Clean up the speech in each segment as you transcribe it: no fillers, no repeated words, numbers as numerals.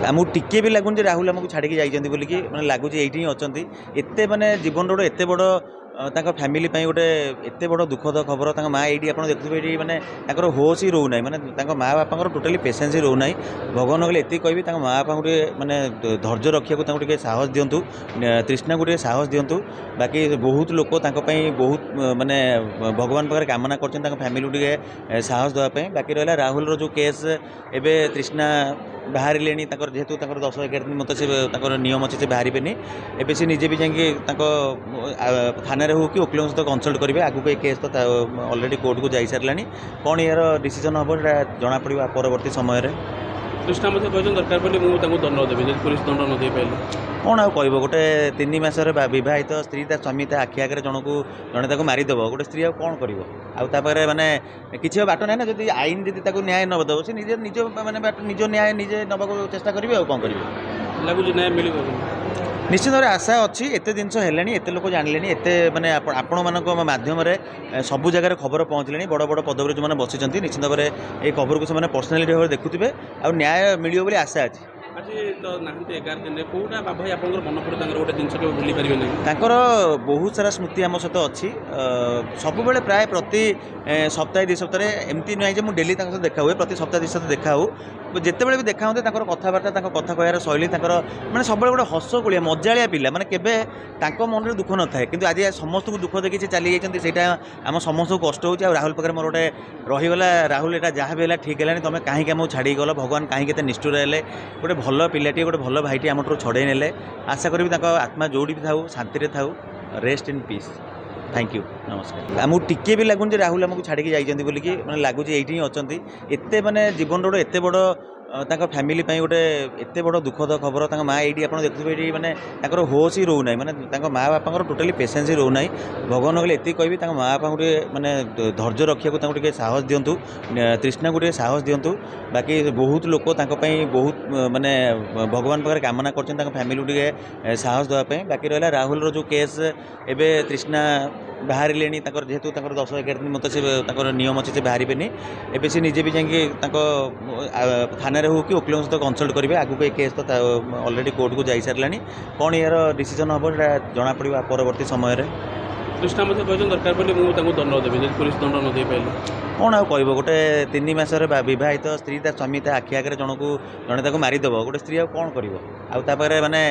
आमको टिके भी लगुन राहुल आमको छाड़ी जाइए बोलिकी मैंने लगुच ये अच्छा एत मैंने जीवन रोड एत बड़ फैमिली गोटे एत बड़ दुखद खबर माँ ये आप देखुए ये मैंने होश ही रोना मैंने माँ बापा टोटाली पेसेंस ही रोना भगवान कहले ये कहि माँ बापा को मैंने धैर्य रखा साहस दिंतु तृष्णा को साहस दिंतु बाकी बहुत लोग बहुत मानने भगवान पाखे कामना कर फैमिली को साहस देवाई बाकी रहा राहुल जो केस एवं तृष्णा बाहर जेहेतु 10-11 दिन मत से नियम अच्छे से बाहर एवं सी निजे भी जाकि थाना हो कि वकिलों सहित कनसल्ट करेंगे आगू ये केस तो अलरेडी कोर्ट को जा सारा कौन यार डिसीजन हम जना पड़ा परवर्ती समय कृष्णा दरकार पड़े मुझे दंड देवी पुलिस दंड न दे पारे कौन आउ कह गोटे 3 मासर बहित स्त्री स्वामी आखि आगे जड़े मारिदेव गोटे स्त्री कौन कर माने किसी बाट ना जब आईन जब न्याय न दब से निज निज माने निज न्याय निजे नवा चेष्टा करेंगे कौन करेंगे लगुच न्याय मिल निश्चित भाव आशा अच्छी एत जिनस एत लोक जानले एत मैंने आपण मान मध्यम सबू जगह खबर पहुँचले बड़ बड़ पदवी जो मैंने बसी निश्चित भाव ये खबर को पर्सनालीटी भाव देखुए आ न्याय मिलियो बोली आशा अच्छी आज तो नहांती 11 दिन कौटा बाबा आप मन पड़े गोटे जिन भूली पारे तांकर बहुत सारा स्मृति आम सहित अच्छी सब प्राय प्रति सप्ताह 2 सप्ताह एमती नुहे मुझे डेली देखा हुए प्रति सप्ताह 2 सप्ताह देखा हो जिते भी देखा होते कथबार्ता कथा कहर शैली मैंने सब गोटे हसकुड़िया मजाया पिला मैंने केवे मन में दुख न थाए कि आज समस्त को दुख देखी चली जाइए आम समस्त को कष्ट हो राहुल पाखे मोर गोटे रहीगला राहुल यहाँ जहाँ भी है ठीक है तुम कहीं आमको छाड़ी गल भगवान कहीं निष्ठुर है गोटे भल पिलाटी गोटे भल भाईटी आम छड़े ने आशा करी आत्मा जोड़ी भी था शांति था rest in peace thank you नमस्कार आमको टिके भी लगुन राहुल आमको छाड़ी जाइए बोलिकी मैंने लगुच ये अच्छा एत मैंने जीवन रोड एत बड़ फैमिली गोटे एत बड़ दुखद खबर माँ ये आप देखुए ये मैंने होश ही रोना मैंने माँ बापा टोटाली पेसेंस ही रोना भगवान कहले ये कहि माँ बापा को मैंने धैर्य रखा साहस दिंतु तृष्णा को साहस दिंतु बाकी बहुत लोग बहुत मानने भगवान पाखे कामना कर फैमिली को साहस देवाई बाकी रहा राहुल जो केस एवं तृष्णा बाहर जेहेतु 10-11 दिन मत से नियम अच्छे से बाहर एवं सी निजे भी जाकि थाना हो कि वकिलों सहित कनसल्ट करेंगे आगू ये केस तो अलरेडी कोर्ट को जा सारा कौन यार डिसीजन हम जना पड़ा परवर्ती समय कृष्णा दरकार पड़े मुझे दंड देवी पुलिस दंड न दे पारे कौन आउ कह गोटे 3 मासर बहित स्त्री स्वामी आखि आगे जड़े मारिदेव गोटे स्त्री कौन कर माने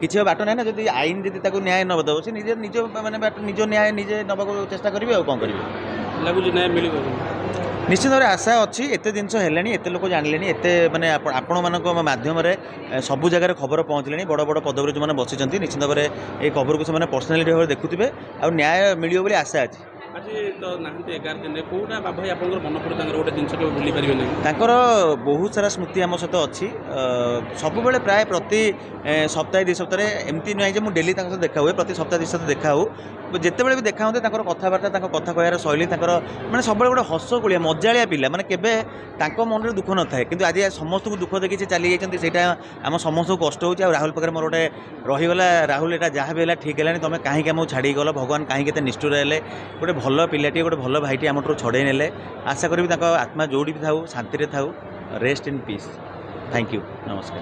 किसी बाट ना जब आईन जब न्याय न दब से निजे निज मैंने निज न्याय निजे नवा चेष्टा करेंगे कौन करेंगे लगुच न्याय मिल निश्चित भाव आशा अच्छी एत जिनस एत लोक जानले एत मैंने आपण मान मध्यम सबू जगह खबर पहुँचले बड़ बड़ पदवी जो मैंने बसी निश्चित भाव ये खबर को पर्सनालीटी भाव देखुए आ न्याय मिलियो बोली आशा अच्छी आज तो नहांती 11 दिन कौटा बाबा आप मन पड़े गोटे जिन भूली पारे बहुत सारा स्मृति आम सहित अच्छी सब प्राय प्रति सप्ताह 2 सप्ताह एमती नुहे मुझे डेली देखा हुए प्रति सप्ताह 2 सप्ताह देखा हो जिते भी देखा होते कथबार्ता कथा कहर शैली मैंने सब गोटे हसकुड़िया मजाया पिला मैंने केवे मन में दुख न थाए कि आज समस्त को दुख देखी चली जाइए आम समस्त को कष्ट हो राहुल पाखे मोर गोटे रहीगला राहुल यहाँ जहाँ भी है ठीक है तुम कहीं आमको छाड़ी गल भगवान कहीं निष्ठुर है गोटे भल पिलाटी गोटे भल भाईटी आम छड़े ने आशा करी आत्मा जोड़ी भी था शांति था rest in peace thank you नमस्कार।